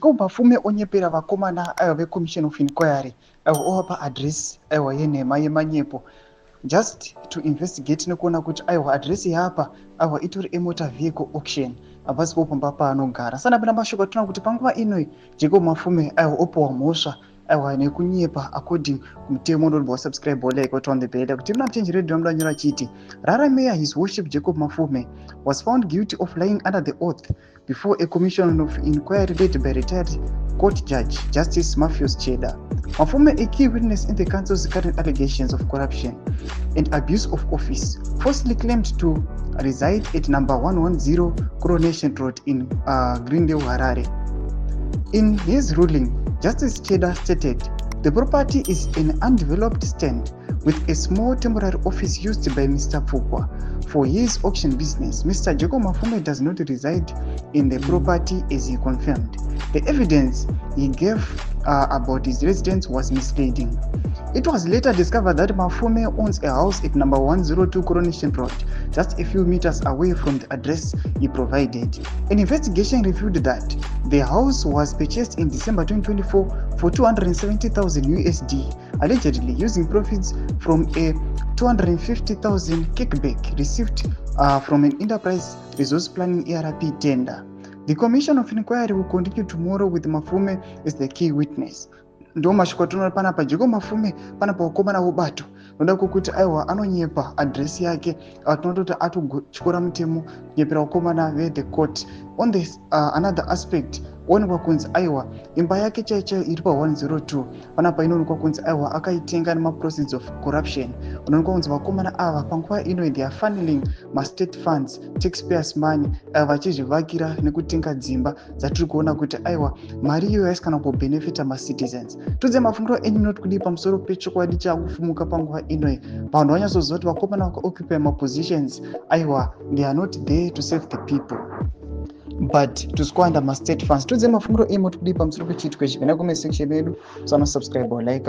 Jacob Mafume onyepera vakomana veCommission of Inquiry ovapa address yenhema yemanyepo just to investigate nekuona kuti address yapa itori emotor vehicle auction hapasi popamba paanogara. Sanapinda mashoko atinoona kuti panguva inoyi Jacob Mafume opiwa mhosva nekunyepa according kumutemo unotorwa subscribe or like on the bed kuti muna Change Radio mudanyora chiti Rara Mayor His Worship Jacob Mafume was found guilty of lying under the oath before a commission of inquiry led by retired court judge Justice Matthews Cheda. Mafume, a key witness in the council's current allegations of corruption and abuse of office, falsely claimed to reside at number 110 Coronation Road in Greendale, Harare. In his ruling, Justice Cheda stated, the property is an undeveloped stand with a small temporary office used by Mr. Pfukwa for his auction business. Mr. Jacob Mafume does not reside in the property as he confirmed. The evidence he gave about his residence was misleading. It was later discovered that Mafume owns a house at number 102 Coronation Road, just a few meters away from the address he provided. An investigation revealed that the house was purchased in December 2024 for 270,000 USD, allegedly using profits from a 250,000 kickback received from an enterprise resource planning ERP tender. The Commission of Inquiry will continue tomorrow with Mafume as the key witness. Ndo mashoko tunaona panapa Jacob Mafume panapa wakomana ubato noda kukuti anonyepa address yake tunototi atochikora mutemo nyepera wakomana the court. On this another aspect onekwa kunzi imba yake chaicho iri pa 102 panapa inoonekwa kunzi akaitenga nemaproceeds of corruption. Unoonekwa kunzi vakomana ava panguva ino they are funneling state funds, taxpayers money vachizvivakira nekutenga dzimba dzatiri kuona kuti mari iyo yaiskana kubenefita macitizens. Tudze mafungiro enyu munoti kudii pamusoro pechokwadi chakufumuka panguva inoyi vanhu vanyatsoziva kuti vakomana vakaoccupy mapositions they are not there to save the people but to squander state funds. Tudze mafungiro enyu munoti kudii pamusoro pechiitiko ichi. Penda comment section yedu, subscribe or like,